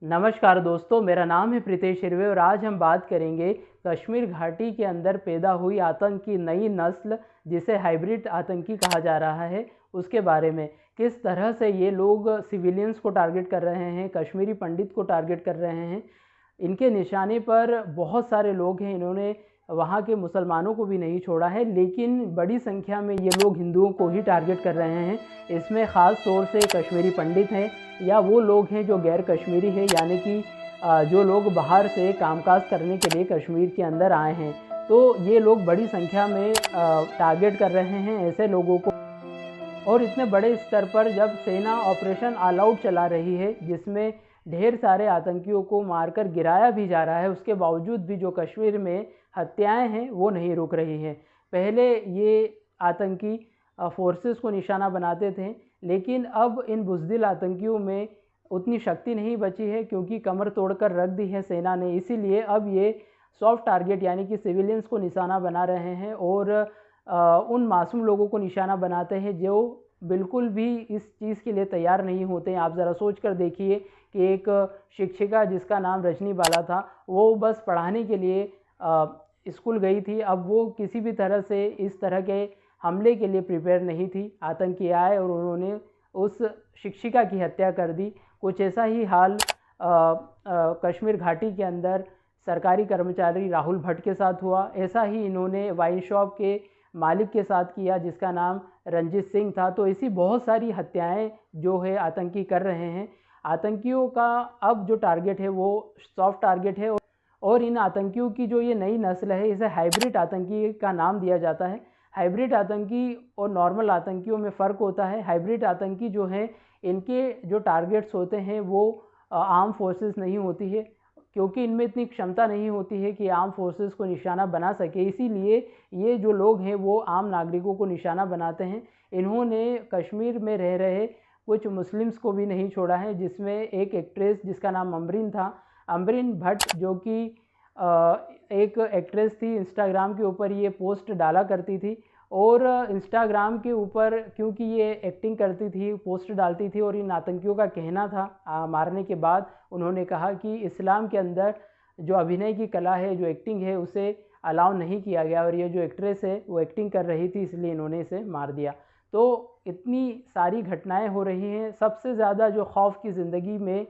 नमस्कार दोस्तों, मेरा नाम है प्रीतेश हिरवे और आज हम बात करेंगे कश्मीर घाटी के अंदर पैदा हुई आतंक की नई नस्ल जिसे हाइब्रिड आतंकी कहा जा रहा है उसके बारे में। किस तरह से ये लोग सिविलियंस को टारगेट कर रहे हैं, कश्मीरी पंडित को टारगेट कर रहे हैं। इनके निशाने पर बहुत सारे लोग हैं, इन्होंने वहाँ के मुसलमानों को भी नहीं छोड़ा है, लेकिन बड़ी संख्या में ये लोग हिंदुओं को ही टारगेट कर रहे हैं। इसमें ख़ास तौर से कश्मीरी पंडित हैं या वो लोग हैं जो गैर कश्मीरी हैं, यानी कि जो लोग बाहर से कामकाज करने के लिए कश्मीर के अंदर आए हैं। तो ये लोग बड़ी संख्या में टारगेट कर रहे हैं ऐसे लोगों को। और इतने बड़े स्तर पर जब सेना ऑपरेशन ऑल आउट चला रही है जिसमें ढेर सारे आतंकियों को मारकर गिराया भी जा रहा है, उसके बावजूद भी जो कश्मीर में हत्याएं हैं वो नहीं रुक रही हैं। पहले ये आतंकी फोर्सेस को निशाना बनाते थे, लेकिन अब इन बुज़दिल आतंकियों में उतनी शक्ति नहीं बची है क्योंकि कमर तोड़कर रख दी है सेना ने। इसीलिए अब ये सॉफ्ट टारगेट यानी कि सिविलियंस को निशाना बना रहे हैं और उन मासूम लोगों को निशाना बनाते हैं जो बिल्कुल भी इस चीज़ के लिए तैयार नहीं होते हैं। आप ज़रा सोच कर देखिए कि एक शिक्षिका जिसका नाम रजनी बाला था, वो बस पढ़ाने के लिए स्कूल गई थी। अब वो किसी भी तरह से इस तरह के हमले के लिए प्रिपेयर नहीं थी। आतंकी आए और उन्होंने उस शिक्षिका की हत्या कर दी। कुछ ऐसा ही हाल कश्मीर घाटी के अंदर सरकारी कर्मचारी राहुल भट्ट के साथ हुआ। ऐसा ही इन्होंने वाइन शॉप के मालिक के साथ किया जिसका नाम रंजीत सिंह था। तो ऐसी बहुत सारी हत्याएं जो है आतंकी कर रहे हैं। आतंकियों का अब जो टारगेट है वो सॉफ्ट टारगेट है और इन आतंकियों की जो ये नई नस्ल है इसे हाइब्रिड आतंकी का नाम दिया जाता है। हाइब्रिड आतंकी और नॉर्मल आतंकियों में फ़र्क होता है। हाइब्रिड आतंकी जो हैं इनके जो टारगेट्स होते हैं वो आर्म फोर्सेस नहीं होती है, क्योंकि इनमें इतनी क्षमता नहीं होती है कि आर्म फोर्सेस को निशाना बना सके। इसीलिए ये जो लोग हैं वो आम नागरिकों को निशाना बनाते हैं। इन्होंने कश्मीर में रह रहे कुछ मुस्लिम्स को भी नहीं छोड़ा है, जिसमें एक एक्ट्रेस जिसका नाम अमरीन था, अमरीन भट्ट, जो कि एक एक्ट्रेस थी। इंस्टाग्राम के ऊपर ये पोस्ट डाला करती थी और इंस्टाग्राम के ऊपर क्योंकि ये एक्टिंग करती थी, पोस्ट डालती थी और इन आतंकियों का कहना था मारने के बाद उन्होंने कहा कि इस्लाम के अंदर जो अभिनय की कला है, जो एक्टिंग है, उसे अलाउ नहीं किया गया और ये जो एक्ट्रेस है वो एक्टिंग कर रही थी, इसलिए इन्होंने इसे मार दिया। तो इतनी सारी घटनाएं हो रही हैं। सबसे ज़्यादा जो खौफ की ज़िंदगी में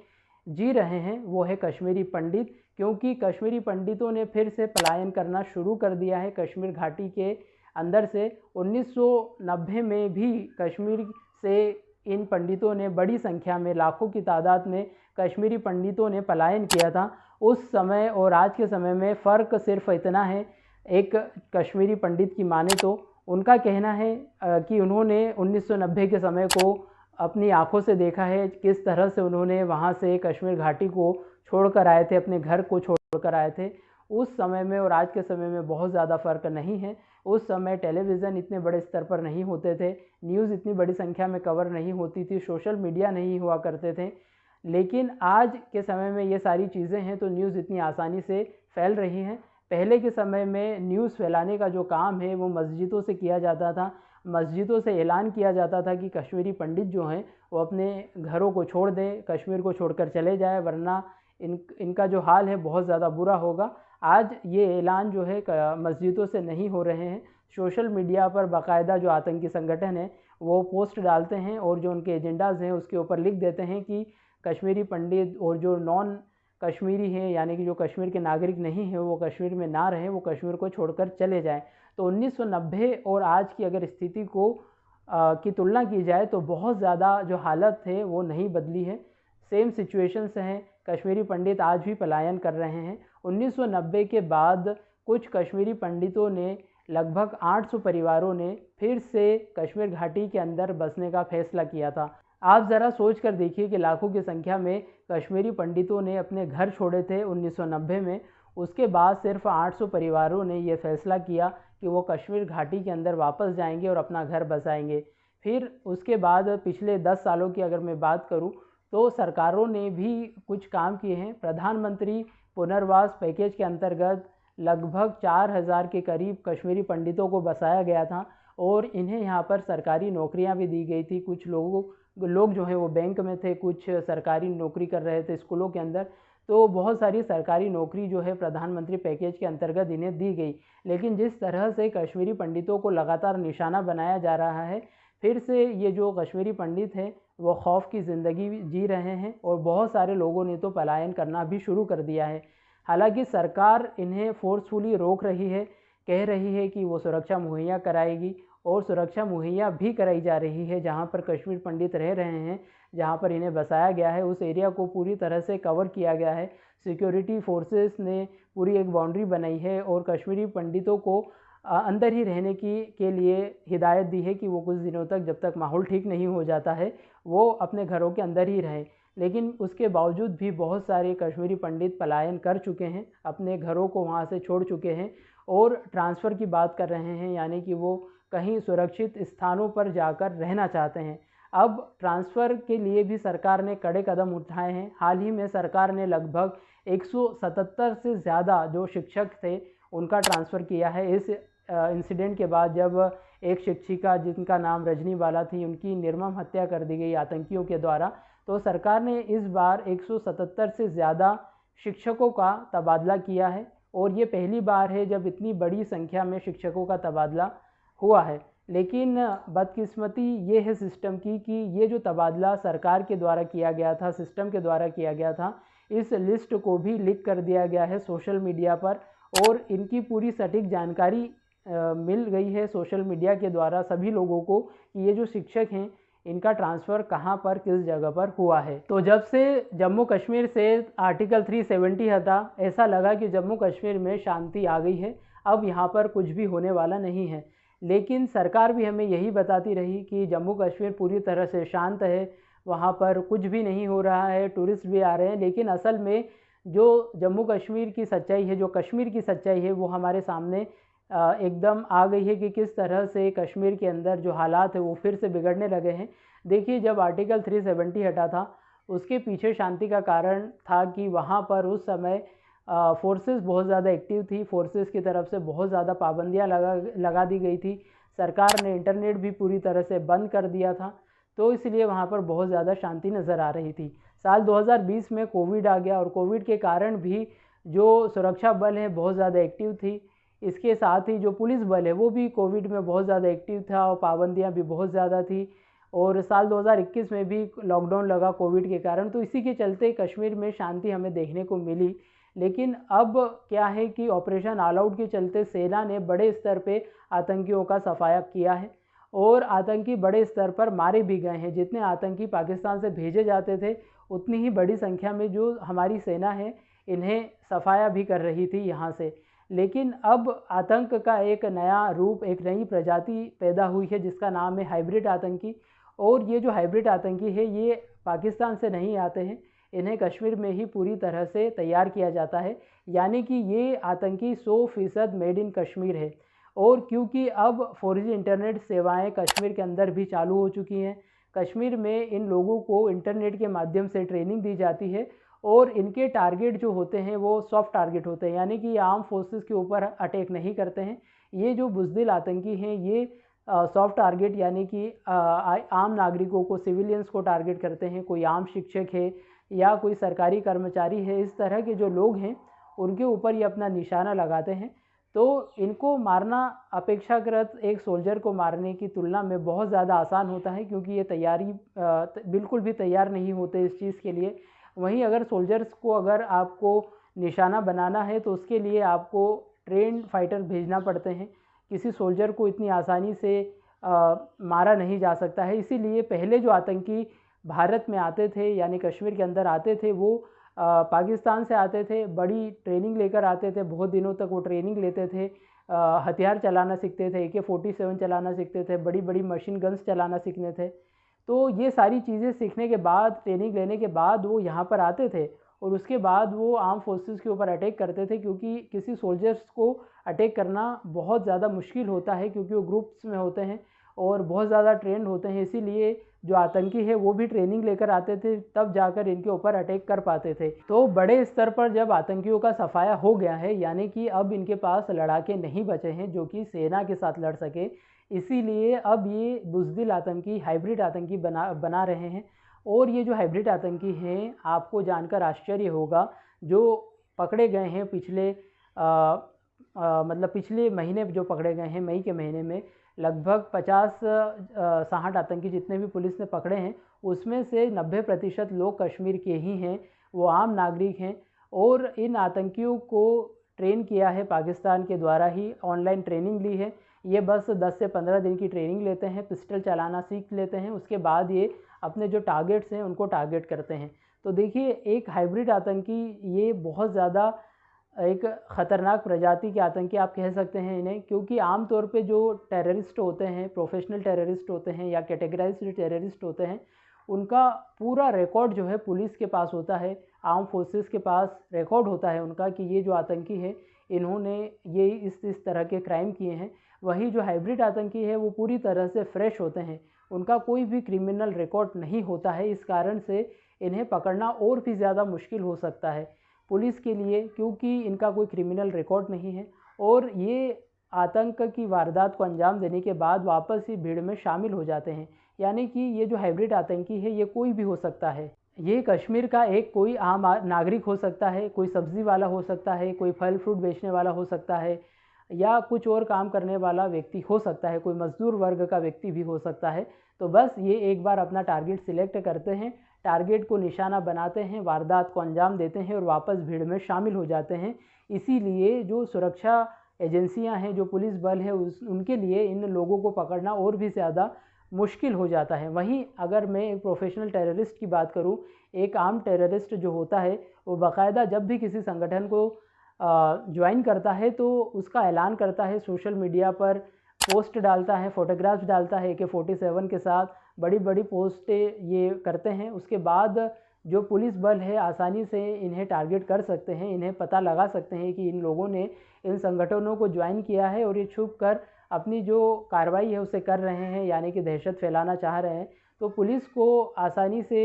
जी रहे हैं वो है कश्मीरी पंडित, क्योंकि कश्मीरी पंडितों ने फिर से पलायन करना शुरू कर दिया है कश्मीर घाटी के अंदर से। 1990 में भी कश्मीर से इन पंडितों ने बड़ी संख्या में, लाखों की तादाद में कश्मीरी पंडितों ने पलायन किया था। उस समय और आज के समय में फ़र्क सिर्फ इतना है, एक कश्मीरी पंडित की माने तो उनका कहना है कि उन्होंने 1990 के समय को अपनी आंखों से देखा है, किस तरह से उन्होंने वहाँ से कश्मीर घाटी को छोड़कर आए थे, अपने घर को छोड़कर आए थे। उस समय में और आज के समय में बहुत ज़्यादा फ़र्क नहीं है। उस समय टेलीविज़न इतने बड़े स्तर पर नहीं होते थे, न्यूज़ इतनी बड़ी संख्या में कवर नहीं होती थी, सोशल मीडिया नहीं हुआ करते थे। लेकिन आज के समय में ये सारी चीज़ें हैं तो न्यूज़ इतनी आसानी से फैल रही हैं। पहले के समय में न्यूज़ फैलाने का जो काम है वो मस्जिदों से किया जाता था। मस्जिदों से ऐलान किया जाता था कि कश्मीरी पंडित जो हैं वो अपने घरों को छोड़ दें, कश्मीर को छोड़कर चले जाए, वरना इनका जो हाल है बहुत ज़्यादा बुरा होगा। आज ये ऐलान जो है मस्जिदों से नहीं हो रहे हैं, सोशल मीडिया पर बाकायदा जो आतंकी संगठन है वो पोस्ट डालते हैं और जो उनके एजेंडाज़ हैं उसके ऊपर लिख देते हैं कि कश्मीरी पंडित और जो नॉन कश्मीरी हैं, यानी कि जो कश्मीर के नागरिक नहीं हैं, वो कश्मीर में ना रहें, वो कश्मीर को छोड़कर चले जाएं। तो 1990 और आज की अगर स्थिति को की तुलना की जाए तो बहुत ज़्यादा जो हालत है वो नहीं बदली है, सेम सिचुएशंस हैं। कश्मीरी पंडित आज भी पलायन कर रहे हैं। 1990 के बाद कुछ कश्मीरी पंडितों ने, लगभग 800 परिवारों ने फिर से कश्मीर घाटी के अंदर बसने का फैसला किया था। आप ज़रा सोच कर देखिए कि लाखों की संख्या में कश्मीरी पंडितों ने अपने घर छोड़े थे 1990 में। उसके बाद सिर्फ 800 परिवारों ने ये फैसला किया कि वो कश्मीर घाटी के अंदर वापस जाएंगे और अपना घर बसाएंगे। फिर उसके बाद पिछले 10 सालों की अगर मैं बात करूं तो सरकारों ने भी कुछ काम किए हैं। प्रधानमंत्री पुनर्वास पैकेज के अंतर्गत लगभग 4000 के करीब कश्मीरी पंडितों को बसाया गया था और इन्हें यहाँ पर सरकारी नौकरियाँ भी दी गई थी। कुछ लोगों लोग जो हैं वो बैंक में थे, कुछ सरकारी नौकरी कर रहे थे स्कूलों के अंदर। तो बहुत सारी सरकारी नौकरी जो है प्रधानमंत्री पैकेज के अंतर्गत इन्हें दी गई। लेकिन जिस तरह से कश्मीरी पंडितों को लगातार निशाना बनाया जा रहा है, फिर से ये जो कश्मीरी पंडित हैं वो खौफ की ज़िंदगी जी रहे हैं और बहुत सारे लोगों ने तो पलायन करना भी शुरू कर दिया है। हालांकि सरकार इन्हें फोर्सफुली रोक रही है, कह रही है कि वो सुरक्षा मुहैया कराएगी और सुरक्षा मुहैया भी कराई जा रही है। जहां पर कश्मीर पंडित रह रहे हैं, जहां पर इन्हें बसाया गया है, उस एरिया को पूरी तरह से कवर किया गया है। सिक्योरिटी फोर्सेस ने पूरी एक बाउंड्री बनाई है और कश्मीरी पंडितों को अंदर ही रहने के लिए हिदायत दी है कि वो कुछ दिनों तक, जब तक माहौल ठीक नहीं हो जाता है, वो अपने घरों के अंदर ही रहें। लेकिन उसके बावजूद भी बहुत सारे कश्मीरी पंडित पलायन कर चुके हैं, अपने घरों को वहाँ से छोड़ चुके हैं और ट्रांसफ़र की बात कर रहे हैं, यानी कि वो कहीं सुरक्षित स्थानों पर जाकर रहना चाहते हैं। अब ट्रांसफ़र के लिए भी सरकार ने कड़े कदम उठाए हैं। हाल ही में सरकार ने लगभग 177 से ज़्यादा जो शिक्षक थे उनका ट्रांसफ़र किया है। इस इंसिडेंट के बाद जब एक शिक्षिका जिनका नाम रजनी बाला थी, उनकी निर्मम हत्या कर दी गई आतंकियों के द्वारा, तो सरकार ने इस बार 177 से ज़्यादा शिक्षकों का तबादला किया है और ये पहली बार है जब इतनी बड़ी संख्या में शिक्षकों का तबादला हुआ है। लेकिन बदकिस्मती ये है सिस्टम की कि ये जो तबादला सरकार के द्वारा किया गया था, सिस्टम के द्वारा किया गया था, इस लिस्ट को भी लीक कर दिया गया है सोशल मीडिया पर और इनकी पूरी सटीक जानकारी मिल गई है सोशल मीडिया के द्वारा सभी लोगों को कि ये जो शिक्षक हैं इनका ट्रांसफ़र कहाँ पर, किस जगह पर हुआ है। तो जब से जम्मू कश्मीर से आर्टिकल 370 हटा, ऐसा लगा कि जम्मू कश्मीर में शांति आ गई है, अब यहाँ पर कुछ भी होने वाला नहीं है। लेकिन सरकार भी हमें यही बताती रही कि जम्मू कश्मीर पूरी तरह से शांत है, वहाँ पर कुछ भी नहीं हो रहा है, टूरिस्ट भी आ रहे हैं। लेकिन असल में जो जम्मू कश्मीर की सच्चाई है, जो कश्मीर की सच्चाई है, वो हमारे सामने एकदम आ गई है कि किस तरह से कश्मीर के अंदर जो हालात है वो फिर से बिगड़ने लगे हैं। देखिए, जब आर्टिकल 370 हटा था, उसके पीछे शांति का कारण था कि वहाँ पर उस समय फोर्सेस बहुत ज़्यादा एक्टिव थी, फोर्सेस की तरफ से बहुत ज़्यादा पाबंदियाँ लगा दी गई थी। सरकार ने इंटरनेट भी पूरी तरह से बंद कर दिया था, तो इसलिए वहाँ पर बहुत ज़्यादा शांति नज़र आ रही थी। साल 2020 में कोविड आ गया और कोविड के कारण भी जो सुरक्षा बल है बहुत ज़्यादा एक्टिव थी। इसके साथ ही जो पुलिस बल है वो भी कोविड में बहुत ज़्यादा एक्टिव था और पाबंदियाँ भी बहुत ज़्यादा थी और साल 2021 में भी लॉकडाउन लगा कोविड के कारण। तो इसी के चलते कश्मीर में शांति हमें देखने को मिली। लेकिन अब क्या है कि ऑपरेशन ऑल आउट के चलते सेना ने बड़े स्तर पे आतंकियों का सफाया किया है और आतंकी बड़े स्तर पर मारे भी गए हैं। जितने आतंकी पाकिस्तान से भेजे जाते थे, उतनी ही बड़ी संख्या में जो हमारी सेना है इन्हें सफाया भी कर रही थी यहाँ से। लेकिन अब आतंक का एक नया रूप, एक नई प्रजाति पैदा हुई है जिसका नाम है हाइब्रिड आतंकी। और ये जो हाइब्रिड आतंकी है ये पाकिस्तान से नहीं आते हैं, इन्हें कश्मीर में ही पूरी तरह से तैयार किया जाता है। यानी कि ये आतंकी 100% मेड इन कश्मीर है। और क्योंकि अब 4G इंटरनेट सेवाएं कश्मीर के अंदर भी चालू हो चुकी हैं, कश्मीर में इन लोगों को इंटरनेट के माध्यम से ट्रेनिंग दी जाती है और इनके टारगेट जो होते हैं वो सॉफ्ट टारगेट होते हैं, यानी कि आर्म फोर्सेस के ऊपर अटैक नहीं करते हैं। ये जो बुज़दिल आतंकी हैं ये सॉफ्ट टारगेट यानी कि आम नागरिकों को, सिविलियंस को टारगेट करते हैं। कोई आम शिक्षक है या कोई सरकारी कर्मचारी है, इस तरह के जो लोग हैं उनके ऊपर ये अपना निशाना लगाते हैं। तो इनको मारना अपेक्षाकृत एक सोल्जर को मारने की तुलना में बहुत ज़्यादा आसान होता है, क्योंकि ये तैयारी बिल्कुल भी तैयार नहीं होते इस चीज़ के लिए। वहीं अगर सोल्जर्स को अगर आपको निशाना बनाना है तो उसके लिए आपको ट्रेंड फाइटर भेजना पड़ते हैं। किसी सोल्जर को इतनी आसानी से मारा नहीं जा सकता है। इसीलिए पहले जो आतंकी भारत में आते थे, यानी कश्मीर के अंदर आते थे, वो पाकिस्तान से आते थे, बड़ी ट्रेनिंग लेकर आते थे, बहुत दिनों तक वो ट्रेनिंग लेते थे, हथियार चलाना सीखते थे, AK-47 चलाना सीखते थे, बड़ी बड़ी मशीन गन्स चलाना सीखने थे। तो ये सारी चीज़ें सीखने के बाद, ट्रेनिंग लेने के बाद वो यहाँ पर आते थे और उसके बाद वो आर्म फोर्सेस के ऊपर अटैक करते थे, क्योंकि किसी सोल्जर्स को अटैक करना बहुत ज़्यादा मुश्किल होता है, क्योंकि वो ग्रुप्स में होते हैं और बहुत ज़्यादा ट्रेंड होते हैं। इसीलिए जो आतंकी है वो भी ट्रेनिंग लेकर आते थे, तब जाकर इनके ऊपर अटैक कर पाते थे। तो बड़े स्तर पर जब आतंकियों का सफाया हो गया है, यानी कि अब इनके पास लड़ाके नहीं बचे हैं जो कि सेना के साथ लड़ सके इसीलिए अब ये बुज़दिल आतंकी हाइब्रिड आतंकी बना रहे हैं। और ये जो हाइब्रिड आतंकी हैं, आपको जानकर आश्चर्य होगा, जो पकड़े गए हैं मतलब पिछले महीने जो पकड़े गए हैं, मई के महीने में लगभग 50-60 आतंकी जितने भी पुलिस ने पकड़े हैं, उसमें से 90% लोग कश्मीर के ही हैं, वो आम नागरिक हैं। और इन आतंकियों को ट्रेन किया है पाकिस्तान के द्वारा ही, ऑनलाइन ट्रेनिंग ली है। ये बस 10 से 15 दिन की ट्रेनिंग लेते हैं, पिस्टल चलाना सीख लेते हैं, उसके बाद ये अपने जो टारगेट्स हैं उनको टारगेट करते हैं। तो देखिए, एक हाइब्रिड आतंकी, ये बहुत ज़्यादा एक ख़तरनाक प्रजाति के आतंकी आप कह सकते हैं इन्हें, क्योंकि आम तौर पे जो टेररिस्ट होते हैं, प्रोफेशनल टेररिस्ट होते हैं या कैटेगराइज्ड टेररिस्ट होते हैं, उनका पूरा रिकॉर्ड जो है पुलिस के पास होता है, आर्म फोर्सेस के पास रिकॉर्ड होता है उनका कि ये जो आतंकी है इन्होंने ये इस तरह के क्राइम किए हैं। वही जो हाइब्रिड आतंकी है वो पूरी तरह से फ्रेश होते हैं, उनका कोई भी क्रिमिनल रिकॉर्ड नहीं होता है। इस कारण से इन्हें पकड़ना और भी ज़्यादा मुश्किल हो सकता है पुलिस के लिए, क्योंकि इनका कोई क्रिमिनल रिकॉर्ड नहीं है और ये आतंक की वारदात को अंजाम देने के बाद वापस ही भीड़ में शामिल हो जाते हैं। यानी कि ये जो हाइब्रिड आतंकी है ये कोई भी हो सकता है। ये कश्मीर का एक कोई आम नागरिक हो सकता है, कोई सब्ज़ी वाला हो सकता है, कोई फल फ्रूट बेचने वाला हो सकता है, या कुछ और काम करने वाला व्यक्ति हो सकता है, कोई मजदूर वर्ग का व्यक्ति भी हो सकता है। तो बस ये एक बार अपना टारगेट सिलेक्ट करते हैं, टारगेट को निशाना बनाते हैं, वारदात को अंजाम देते हैं और वापस भीड़ में शामिल हो जाते हैं। इसीलिए जो सुरक्षा एजेंसियां हैं, जो पुलिस बल है, उनके लिए इन लोगों को पकड़ना और भी ज़्यादा मुश्किल हो जाता है। वहीं अगर मैं एक प्रोफेशनल टेररिस्ट की बात करूं, एक आम टेररिस्ट जो होता है वो बाकायदा जब भी किसी संगठन को ज्वाइन करता है तो उसका ऐलान करता है, सोशल मीडिया पर पोस्ट डालता है, फ़ोटोग्राफ्स डालता है AK-47 के साथ, बड़ी बड़ी पोस्टें ये करते हैं। उसके बाद जो पुलिस बल है आसानी से इन्हें टारगेट कर सकते हैं, इन्हें पता लगा सकते हैं कि इन लोगों ने इन संगठनों को ज्वाइन किया है और ये छुप कर अपनी जो कार्रवाई है उसे कर रहे हैं, यानी कि दहशत फैलाना चाह रहे हैं। तो पुलिस को आसानी से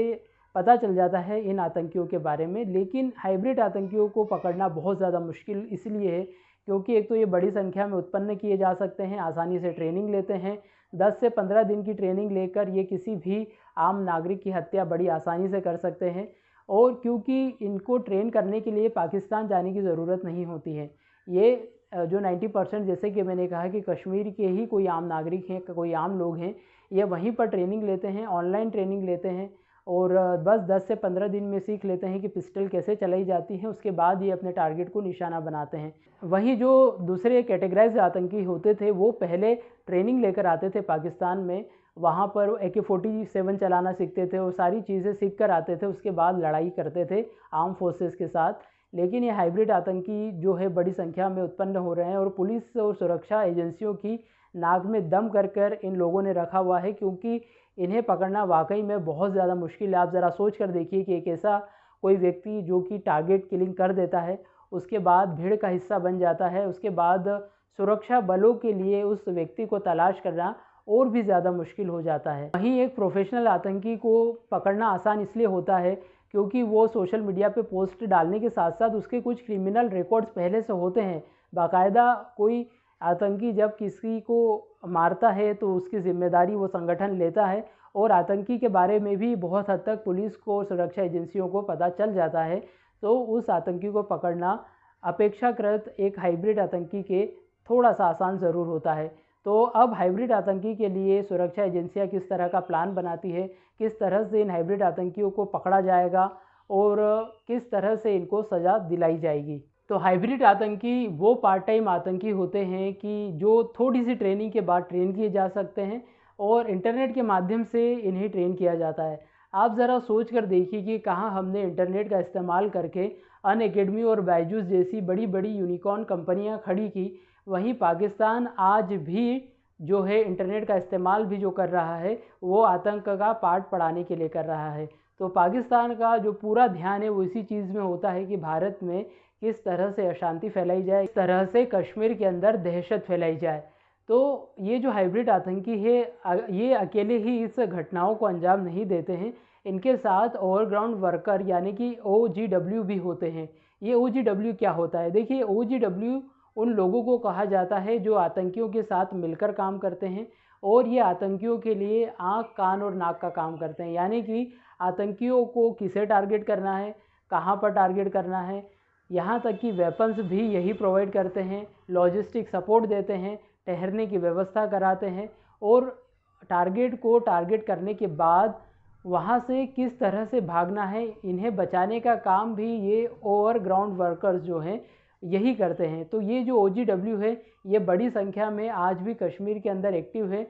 पता चल जाता है इन आतंकियों के बारे में। लेकिन हाइब्रिड आतंकियों को पकड़ना बहुत ज़्यादा मुश्किल इसलिए है क्योंकि एक तो ये बड़ी संख्या में उत्पन्न किए जा सकते हैं, आसानी से ट्रेनिंग लेते हैं। 10 से 15 दिन की ट्रेनिंग लेकर ये किसी भी आम नागरिक की हत्या बड़ी आसानी से कर सकते हैं। और क्योंकि इनको ट्रेन करने के लिए पाकिस्तान जाने की ज़रूरत नहीं होती है, ये जो 90% जैसे कि मैंने कहा कि कश्मीर के ही कोई आम नागरिक हैं, कोई आम लोग हैं, ये वहीं पर ट्रेनिंग लेते हैं, ऑनलाइन ट्रेनिंग लेते हैं और बस 10 से 15 दिन में सीख लेते हैं कि पिस्टल कैसे चलाई जाती है। उसके बाद ये अपने टारगेट को निशाना बनाते हैं। वहीं जो दूसरे कैटेगराइज आतंकी होते थे वो पहले ट्रेनिंग लेकर आते थे पाकिस्तान में, वहाँ पर AK-47 चलाना सीखते थे और सारी चीज़ें सीख कर आते थे, उसके बाद लड़ाई करते थे आर्म फोर्सेस के साथ। लेकिन ये हाइब्रिड आतंकी जो है बड़ी संख्या में उत्पन्न हो रहे हैं और पुलिस और सुरक्षा एजेंसियों की नाक में दम कर इन लोगों ने रखा हुआ है, क्योंकि इन्हें पकड़ना वाकई में बहुत ज़्यादा मुश्किल है। आप ज़रा सोच कर देखिए कि एक ऐसा कोई व्यक्ति जो कि टारगेट किलिंग कर देता है, उसके बाद भीड़ का हिस्सा बन जाता है, उसके बाद सुरक्षा बलों के लिए उस व्यक्ति को तलाश करना और भी ज़्यादा मुश्किल हो जाता है। वहीं एक प्रोफेशनल आतंकी को पकड़ना आसान इसलिए होता है क्योंकि वो सोशल मीडिया पे पोस्ट डालने के साथ साथ उसके कुछ क्रिमिनल रिकॉर्ड्स पहले से होते हैं। बाकायदा कोई आतंकी जब किसी को मारता है तो उसकी जिम्मेदारी वो संगठन लेता है और आतंकी के बारे में भी बहुत हद तक पुलिस को, सुरक्षा एजेंसियों को पता चल जाता है। तो उस आतंकी को पकड़ना अपेक्षाकृत एक हाइब्रिड आतंकी के थोड़ा सा आसान ज़रूर होता है। तो अब हाइब्रिड आतंकी के लिए सुरक्षा एजेंसियां किस तरह का प्लान बनाती है, किस तरह से इन हाइब्रिड आतंकियों को पकड़ा जाएगा और किस तरह से इनको सज़ा दिलाई जाएगी। तो हाइब्रिड आतंकी वो पार्ट टाइम आतंकी होते हैं कि जो थोड़ी सी ट्रेनिंग के बाद ट्रेन किए जा सकते हैं और इंटरनेट के माध्यम से इन्हें ट्रेन किया जाता है। आप ज़रा सोच कर देखिए कि कहाँ हमने इंटरनेट का इस्तेमाल करके अनअकैडमी और बायजूस जैसी बड़ी बड़ी यूनिकॉर्न कंपनियां खड़ी की, वहीं पाकिस्तान आज भी जो है इंटरनेट का इस्तेमाल भी जो कर रहा है वो आतंक का पार्ट पढ़ाने के लिए कर रहा है। तो पाकिस्तान का जो पूरा ध्यान है वो इसी चीज़ में होता है कि भारत में किस तरह से अशांति फैलाई जाए, इस तरह से कश्मीर के अंदर दहशत फैलाई जाए। तो ये जो हाइब्रिड आतंकी है ये अकेले ही इस घटनाओं को अंजाम नहीं देते हैं, इनके साथ ओवरग्राउंड वर्कर यानी कि OGW भी होते हैं। ये OGW क्या होता है? देखिए, OGW उन लोगों को कहा जाता है जो आतंकियों के साथ मिलकर काम करते हैं और ये आतंकियों के लिए आँख, कान और नाक का काम करते हैं। यानी कि आतंकियों को किसे टारगेट करना है, कहाँ पर टारगेट करना है, यहाँ तक कि वेपन्स भी यही प्रोवाइड करते हैं, लॉजिस्टिक सपोर्ट देते हैं, ठहरने की व्यवस्था कराते हैं और टारगेट को टारगेट करने के बाद वहाँ से किस तरह से भागना है, इन्हें बचाने का काम भी ये ओवरग्राउंड वर्कर्स जो हैं यही करते हैं। तो ये जो OGW है ये बड़ी संख्या में आज भी कश्मीर के अंदर एक्टिव है।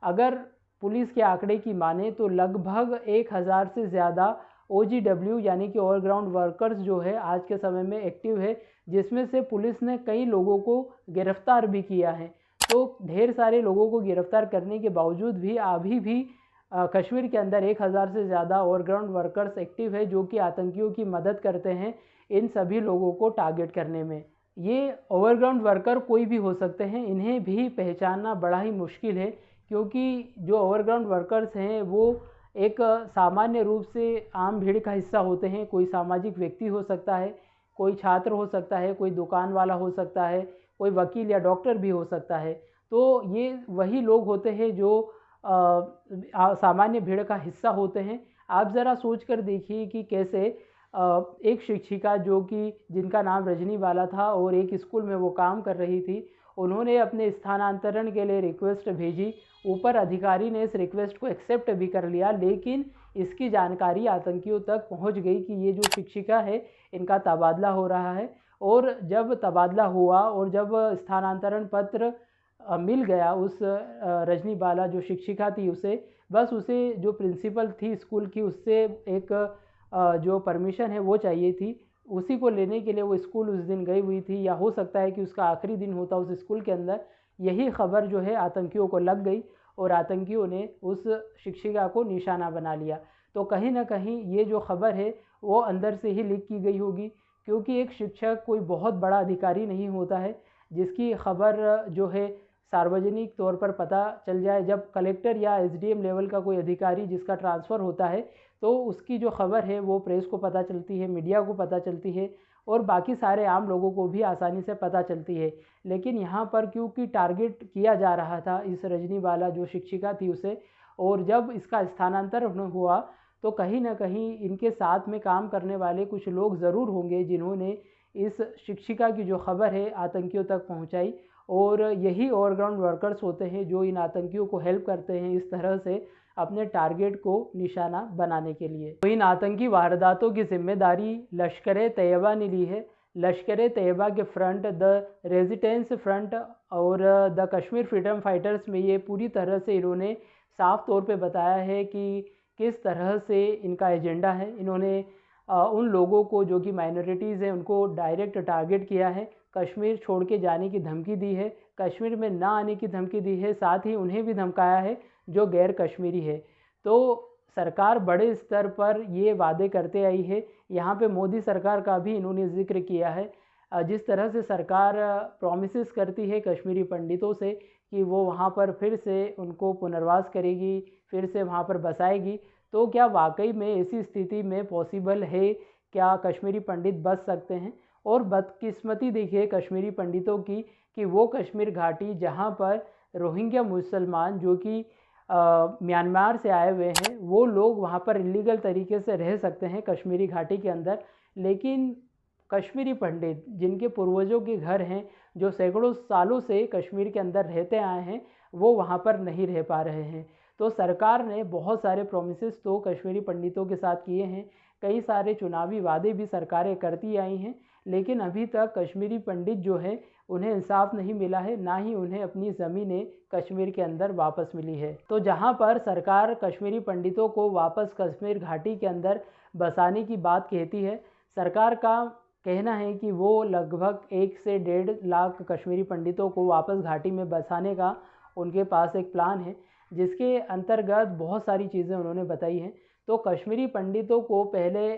अगर पुलिस के आंकड़े की माने तो लगभग 1000 से ज़्यादा OGW यानी कि ओवरग्राउंड वर्कर्स जो है आज के समय में एक्टिव है, जिसमें से पुलिस ने कई लोगों को गिरफ्तार भी किया है। तो ढेर सारे लोगों को गिरफ्तार करने के बावजूद भी अभी भी कश्मीर के अंदर 1000 से ज़्यादा ओवरग्राउंड वर्कर्स एक्टिव है जो कि आतंकियों की मदद करते हैं इन सभी लोगों को टारगेट करने में। ये ओवरग्राउंड वर्कर कोई भी हो सकते हैं, इन्हें भी पहचानना बड़ा ही मुश्किल है क्योंकि जो ओवरग्राउंड वर्कर्स हैं वो एक सामान्य रूप से आम भीड़ का हिस्सा होते हैं। कोई सामाजिक व्यक्ति हो सकता है, कोई छात्र हो सकता है, कोई दुकान वाला हो सकता है, कोई वकील या डॉक्टर भी हो सकता है। तो ये वही लोग होते हैं जो सामान्य भीड़ का हिस्सा होते हैं। आप ज़रा सोच कर देखिए कि कैसे एक शिक्षिका जो कि जिनका नाम रजनी वाला था और एक स्कूल में वो काम कर रही थी, उन्होंने अपने स्थानांतरण के लिए रिक्वेस्ट भेजी। ऊपर अधिकारी ने इस रिक्वेस्ट को एक्सेप्ट भी कर लिया, लेकिन इसकी जानकारी आतंकियों तक पहुंच गई कि ये जो शिक्षिका है इनका तबादला हो रहा है। और जब तबादला हुआ और जब स्थानांतरण पत्र मिल गया उस रजनी बाला जो शिक्षिका थी उसे, बस उसे जो प्रिंसिपल थी स्कूल की उससे एक जो परमिशन है वो चाहिए थी। उसी को लेने के लिए वो स्कूल उस दिन गई हुई थी, या हो सकता है कि उसका आखिरी दिन होता उस स्कूल के अंदर। यही खबर जो है आतंकियों को लग गई और आतंकियों ने उस शिक्षिका को निशाना बना लिया। तो कहीं ना कहीं ये जो खबर है वो अंदर से ही लीक की गई होगी, क्योंकि एक शिक्षक कोई बहुत बड़ा अधिकारी नहीं होता है जिसकी खबर जो है सार्वजनिक तौर पर पता चल जाए। जब कलेक्टर या SDM लेवल का कोई अधिकारी जिसका ट्रांसफ़र होता है तो उसकी जो खबर है वो प्रेस को पता चलती है, मीडिया को पता चलती है और बाकी सारे आम लोगों को भी आसानी से पता चलती है। लेकिन यहाँ पर क्योंकि टारगेट किया जा रहा था इस रजनी बाला जो शिक्षिका थी उसे, और जब इसका स्थानांतरण हुआ तो कहीं ना कहीं इनके साथ में काम करने वाले कुछ लोग ज़रूर होंगे जिन्होंने इस शिक्षिका की जो खबर है आतंकियों तक पहुँचाई। और यही ओवरग्राउंड वर्कर्स होते हैं जो इन आतंकियों को हेल्प करते हैं इस तरह से अपने टारगेट को निशाना बनाने के लिए। तो इन आतंकी वारदातों की जिम्मेदारी लश्कर-ए-तैयबा ने ली है। लश्कर-ए-तैयबा के फ्रंट, द रेजिस्टेंस फ्रंट और द कश्मीर फ्रीडम फाइटर्स में ये पूरी तरह से इन्होंने साफ तौर पे बताया है कि किस तरह से इनका एजेंडा है। इन्होंने उन लोगों को जो कि माइनॉरिटीज़ हैं उनको डायरेक्ट टारगेट किया है, कश्मीर छोड़ के जाने की धमकी दी है, कश्मीर में ना आने की धमकी दी है, साथ ही उन्हें भी धमकाया है जो गैर कश्मीरी है। तो सरकार बड़े स्तर पर ये वादे करते आई है। यहाँ पे मोदी सरकार का भी इन्होंने जिक्र किया है। जिस तरह से सरकार प्रॉमिसेस करती है कश्मीरी पंडितों से कि वो वहाँ पर फिर से उनको पुनर्वास करेगी, फिर से वहाँ पर बसाएगी, तो क्या वाकई में ऐसी स्थिति में पॉसिबल है? क्या कश्मीरी पंडित बच सकते हैं? और बदकिस्मती देखिए कश्मीरी पंडितों की कि वो कश्मीर घाटी जहाँ पर रोहिंग्या मुसलमान जो कि म्यांमार से आए हुए हैं, वो लोग वहाँ पर इलीगल तरीके से रह सकते हैं कश्मीरी घाटी के अंदर, लेकिन कश्मीरी पंडित जिनके पूर्वजों के घर हैं, जो सैकड़ों सालों से कश्मीर के अंदर रहते आए हैं, वो वहाँ पर नहीं रह पा रहे हैं। तो सरकार ने बहुत सारे प्रोमिसेस तो कश्मीरी पंडितों के साथ किए हैं, कई सारे चुनावी वादे भी सरकारें करती आई हैं, लेकिन अभी तक कश्मीरी पंडित जो हैं उन्हें इंसाफ नहीं मिला है, ना ही उन्हें अपनी ज़मीनें कश्मीर के अंदर वापस मिली है। तो जहां पर सरकार कश्मीरी पंडितों को वापस कश्मीर घाटी के अंदर बसाने की बात कहती है, सरकार का कहना है कि वो लगभग 1 से 1.5 लाख कश्मीरी पंडितों को वापस घाटी में बसाने का उनके पास एक प्लान है, जिसके अंतर्गत बहुत सारी चीज़ें उन्होंने बताई हैं। तो कश्मीरी पंडितों को पहले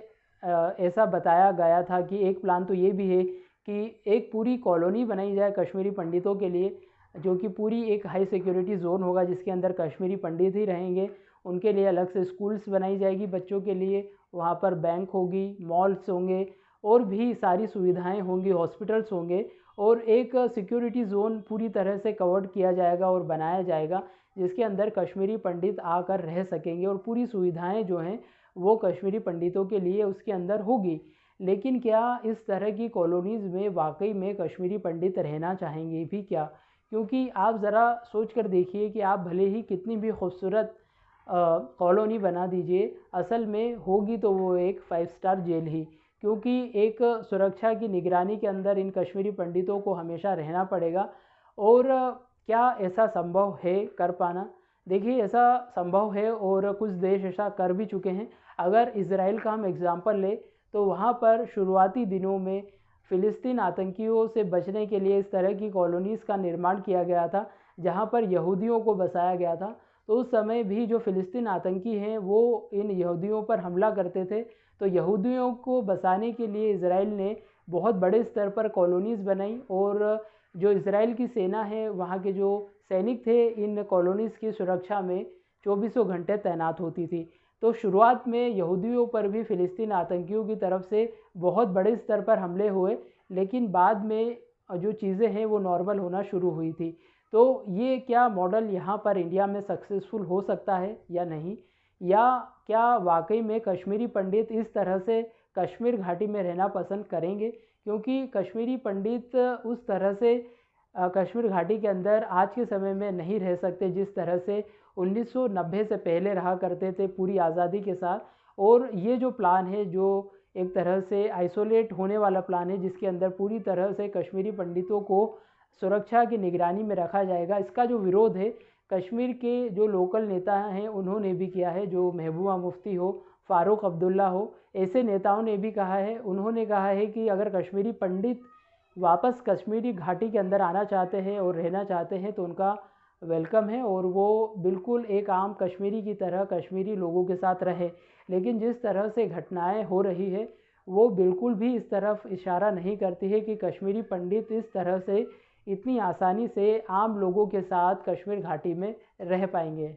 ऐसा बताया गया था कि एक प्लान तो ये भी है कि एक पूरी कॉलोनी बनाई जाए कश्मीरी पंडितों के लिए, जो कि पूरी एक हाई सिक्योरिटी जोन होगा जिसके अंदर कश्मीरी पंडित ही रहेंगे। उनके लिए अलग से स्कूल्स बनाई जाएगी बच्चों के लिए, वहाँ पर बैंक होगी, मॉल्स होंगे और भी सारी सुविधाएं होंगी, हॉस्पिटल्स होंगे और एक सिक्योरिटी जोन पूरी तरह से कवर्ड किया जाएगा और बनाया जाएगा, जिसके अंदर कश्मीरी पंडित आकर रह सकेंगे और पूरी सुविधाएं जो हैं वो कश्मीरी पंडितों के लिए उसके अंदर होगी। लेकिन क्या इस तरह की कॉलोनीज़ में वाकई में कश्मीरी पंडित रहना चाहेंगे भी क्या? क्योंकि आप ज़रा सोच कर देखिए कि आप भले ही कितनी भी खूबसूरत कॉलोनी बना दीजिए, असल में होगी तो वो एक 5 स्टार जेल ही, क्योंकि एक सुरक्षा की निगरानी के अंदर इन कश्मीरी पंडितों को हमेशा रहना पड़ेगा। और क्या ऐसा संभव है कर पाना? देखिए, ऐसा संभव है और कुछ देश ऐसा कर भी चुके हैं। अगर इज़राइल का हम एग्ज़ाम्पल लें तो वहाँ पर शुरुआती दिनों में फ़िलिस्तीन आतंकियों से बचने के लिए इस तरह की कॉलोनीज़ का निर्माण किया गया था, जहाँ पर यहूदियों को बसाया गया था। तो उस समय भी जो फ़िलिस्तीन आतंकी हैं वो इन यहूदियों पर हमला करते थे, तो यहूदियों को बसाने के लिए इज़राइल ने बहुत बड़े स्तर पर कॉलोनीज़ बनाई और जो इज़राइल की सेना है, वहाँ के जो सैनिक थे, इन कॉलोनीज़ की सुरक्षा में चौबीसों घंटे तैनात होती थी। तो शुरुआत में यहूदियों पर भी फ़िलिस्तीन आतंकियों की तरफ से बहुत बड़े स्तर पर हमले हुए, लेकिन बाद में जो चीज़ें हैं वो नॉर्मल होना शुरू हुई थी। तो ये क्या मॉडल यहाँ पर इंडिया में सक्सेसफुल हो सकता है या नहीं? या क्या वाकई में कश्मीरी पंडित इस तरह से कश्मीर घाटी में रहना पसंद करेंगे? क्योंकि कश्मीरी पंडित उस तरह से कश्मीर घाटी के अंदर आज के समय में नहीं रह सकते जिस तरह से 1990 से पहले रहा करते थे पूरी आज़ादी के साथ। और ये जो प्लान है, जो एक तरह से आइसोलेट होने वाला प्लान है, जिसके अंदर पूरी तरह से कश्मीरी पंडितों को सुरक्षा की निगरानी में रखा जाएगा, इसका जो विरोध है कश्मीर के जो लोकल नेता हैं उन्होंने भी किया है। जो महबूबा मुफ्ती हो, फ़ारूक अब्दुल्ला हो, ऐसे नेताओं ने भी कहा है। उन्होंने कहा है कि अगर कश्मीरी पंडित वापस कश्मीरी घाटी के अंदर आना चाहते हैं और रहना चाहते हैं तो उनका वेलकम है और वो बिल्कुल एक आम कश्मीरी की तरह कश्मीरी लोगों के साथ रहे। लेकिन जिस तरह से घटनाएं हो रही है वो बिल्कुल भी इस तरफ इशारा नहीं करती है कि कश्मीरी पंडित इस तरह से इतनी आसानी से आम लोगों के साथ कश्मीर घाटी में रह पाएंगे।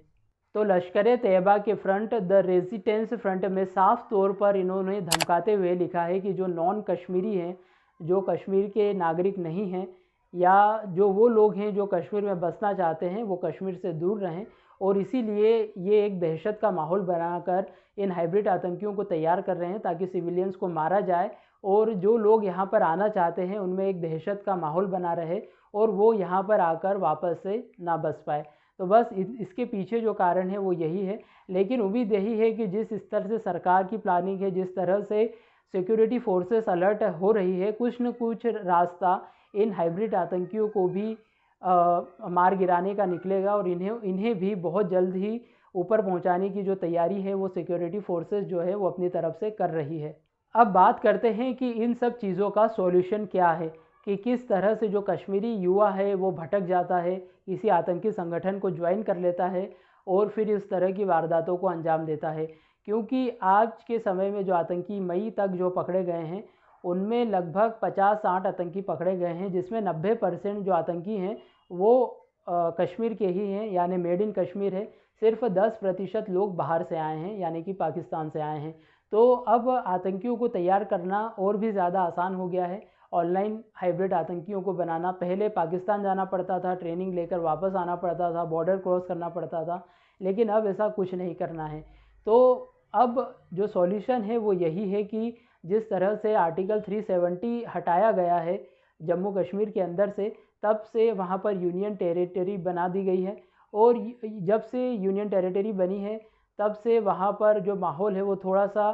तो लश्कर तैयबा के फ्रंट द रेजिस्टेंस फ्रंट में साफ तौर पर इन्होंने धमकाते हुए लिखा है कि जो नॉन कश्मीरी हैं, जो कश्मीर के नागरिक नहीं हैं, या जो वो लोग हैं जो कश्मीर में बसना चाहते हैं, वो कश्मीर से दूर रहें। और इसीलिए ये एक दहशत का माहौल बनाकर इन हाइब्रिड आतंकियों को तैयार कर रहे हैं ताकि सिविलियंस को मारा जाए और जो लोग यहाँ पर आना चाहते हैं उनमें एक दहशत का माहौल बना रहे और वो यहाँ पर आकर वापस से ना बस पाए। तो बस इसके पीछे जो कारण है वो यही है। लेकिन उम्मीद यही है कि जिस स्तर से सरकार की प्लानिंग है, जिस तरह से सिक्योरिटी फोर्सेस अलर्ट हो रही है, कुछ न कुछ रास्ता इन हाइब्रिड आतंकियों को भी मार गिराने का निकलेगा और इन्हें भी बहुत जल्द ही ऊपर पहुंचाने की जो तैयारी है वो सिक्योरिटी फोर्सेस जो है वो अपनी तरफ से कर रही है। अब बात करते हैं कि इन सब चीज़ों का सॉल्यूशन क्या है, कि किस तरह से जो कश्मीरी युवा है वो भटक जाता है, किसी आतंकी संगठन को ज्वाइन कर लेता है और फिर इस तरह की वारदातों को अंजाम देता है। क्योंकि आज के समय में जो आतंकी मई तक जो पकड़े गए हैं उनमें लगभग 50-60 आतंकी पकड़े गए हैं, जिसमें 90% जो आतंकी हैं वो कश्मीर के ही हैं, यानी मेड इन कश्मीर है। सिर्फ 10% लोग बाहर से आए हैं, यानी कि पाकिस्तान से आए हैं। तो अब आतंकियों को तैयार करना और भी ज़्यादा आसान हो गया है। ऑनलाइन हाइब्रिड आतंकियों को बनाना, पहले पाकिस्तान जाना पड़ता था, ट्रेनिंग लेकर वापस आना पड़ता था, बॉर्डर क्रॉस करना पड़ता था, लेकिन अब ऐसा कुछ नहीं करना है। तो अब जो सॉल्यूशन है वो यही है कि जिस तरह से आर्टिकल 370 हटाया गया है जम्मू कश्मीर के अंदर से, तब से वहाँ पर यूनियन टेरिटरी बना दी गई है और जब से यूनियन टेरिटरी बनी है तब से वहाँ पर जो माहौल है वो थोड़ा सा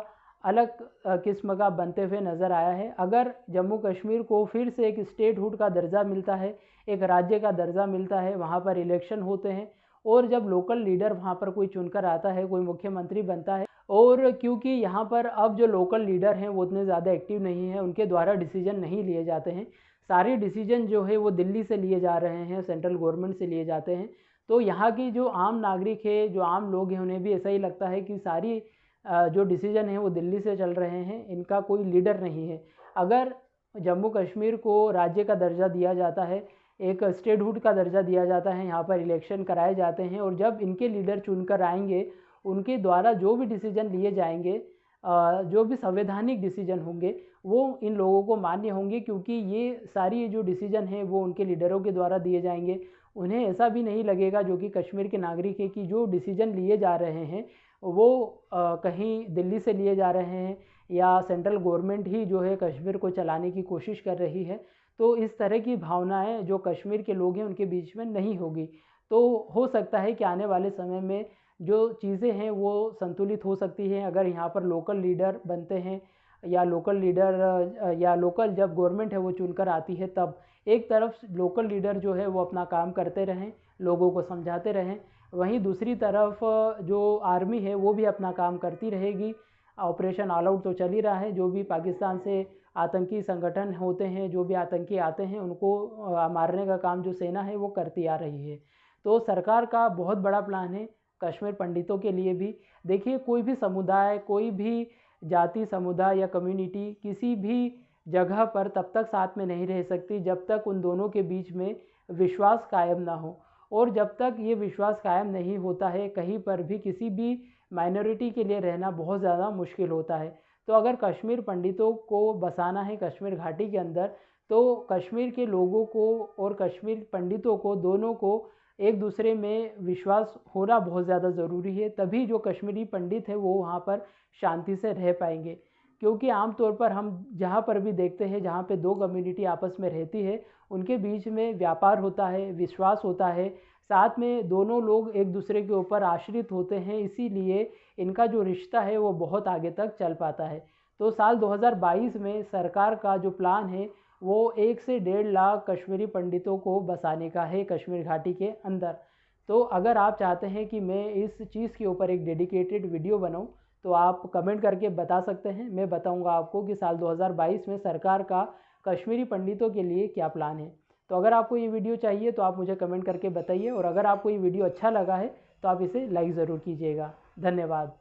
अलग किस्म का बनते हुए नज़र आया है। अगर जम्मू कश्मीर को फिर से एक स्टेटहुड का दर्जा मिलता है, एक राज्य का दर्जा मिलता है, वहाँ पर इलेक्शन होते हैं और जब लोकल लीडर वहाँ पर कोई चुनकर आता है, कोई मुख्यमंत्री बनता है, और क्योंकि यहाँ पर अब जो लोकल लीडर हैं वो उतने ज़्यादा एक्टिव नहीं हैं, उनके द्वारा डिसीजन नहीं लिए जाते हैं, सारे डिसीजन जो है वो दिल्ली से लिए जा रहे हैं, सेंट्रल गवर्नमेंट से लिए जाते हैं। तो यहाँ की जो आम नागरिक है, जो आम लोग हैं, उन्हें भी ऐसा ही लगता है कि सारी जो डिसीजन है वो दिल्ली से चल रहे हैं, इनका कोई लीडर नहीं है। अगर जम्मू कश्मीर को राज्य का दर्जा दिया जाता है, एक स्टेटहुड का दर्जा दिया जाता है, यहाँ पर इलेक्शन कराए जाते हैं और जब इनके लीडर चुनकर आएंगे, उनके द्वारा जो भी डिसीजन लिए जाएंगे, जो भी संवैधानिक डिसीजन होंगे, वो इन लोगों को मान्य होंगे, क्योंकि ये सारी जो डिसीजन है वो उनके लीडरों के द्वारा दिए जाएंगे। उन्हें ऐसा भी नहीं लगेगा, जो कि कश्मीर के नागरिक है, कि जो डिसीजन लिए जा रहे हैं वो कहीं दिल्ली से लिए जा रहे हैं या सेंट्रल गवर्नमेंट ही जो है कश्मीर को चलाने की कोशिश कर रही है। तो इस तरह की भावनाएं जो कश्मीर के लोग हैं उनके बीच में नहीं होगी। तो हो सकता है कि आने वाले समय में जो चीज़ें हैं वो संतुलित हो सकती हैं, अगर यहाँ पर लोकल लीडर बनते हैं या लोकल लीडर या लोकल जब गवर्नमेंट है वो चुनकर आती है, तब एक तरफ लोकल लीडर जो है वो अपना काम करते रहें, लोगों को समझाते रहें, वहीं दूसरी तरफ जो आर्मी है वो भी अपना काम करती रहेगी। ऑपरेशन ऑल आउट तो चल ही रहा है, जो भी पाकिस्तान से आतंकी संगठन होते हैं, जो भी आतंकी आते हैं, उनको मारने का काम जो सेना है वो करती आ रही है। तो सरकार का बहुत बड़ा प्लान है कश्मीर पंडितों के लिए भी। देखिए, कोई भी समुदाय, कोई भी जाति, समुदाय या कम्युनिटी किसी भी जगह पर तब तक साथ में नहीं रह सकती जब तक उन दोनों के बीच में विश्वास कायम ना हो। और जब तक ये विश्वास कायम नहीं होता है, कहीं पर भी किसी भी माइनॉरिटी के लिए रहना बहुत ज़्यादा मुश्किल होता है। तो अगर कश्मीर पंडितों को बसाना है कश्मीर घाटी के अंदर, तो कश्मीर के लोगों को और कश्मीर पंडितों को, दोनों को एक दूसरे में विश्वास होना बहुत ज़्यादा ज़रूरी है। तभी जो कश्मीरी पंडित है वो वहाँ पर शांति से रह पाएंगे। क्योंकि आमतौर पर हम जहाँ पर भी देखते हैं, जहाँ पे दो कम्युनिटी आपस में रहती है, उनके बीच में व्यापार होता है, विश्वास होता है, साथ में दोनों लोग एक दूसरे के ऊपर आश्रित होते हैं, इसीलिए इनका जो रिश्ता है वो बहुत आगे तक चल पाता है। तो साल 2022 में सरकार का जो प्लान है वो 1 से 1.5 लाख कश्मीरी पंडितों को बसाने का है कश्मीर घाटी के अंदर। तो अगर आप चाहते हैं कि मैं इस चीज़ के ऊपर एक डेडिकेटेड वीडियो बनाऊं, तो आप कमेंट करके बता सकते हैं। मैं बताऊंगा आपको कि साल 2022 में सरकार का कश्मीरी पंडितों के लिए क्या प्लान है। तो अगर आपको ये वीडियो चाहिए तो आप मुझे कमेंट करके बताइए, और अगर आपको ये वीडियो अच्छा लगा है तो आप इसे लाइक ज़रूर कीजिएगा। धन्यवाद।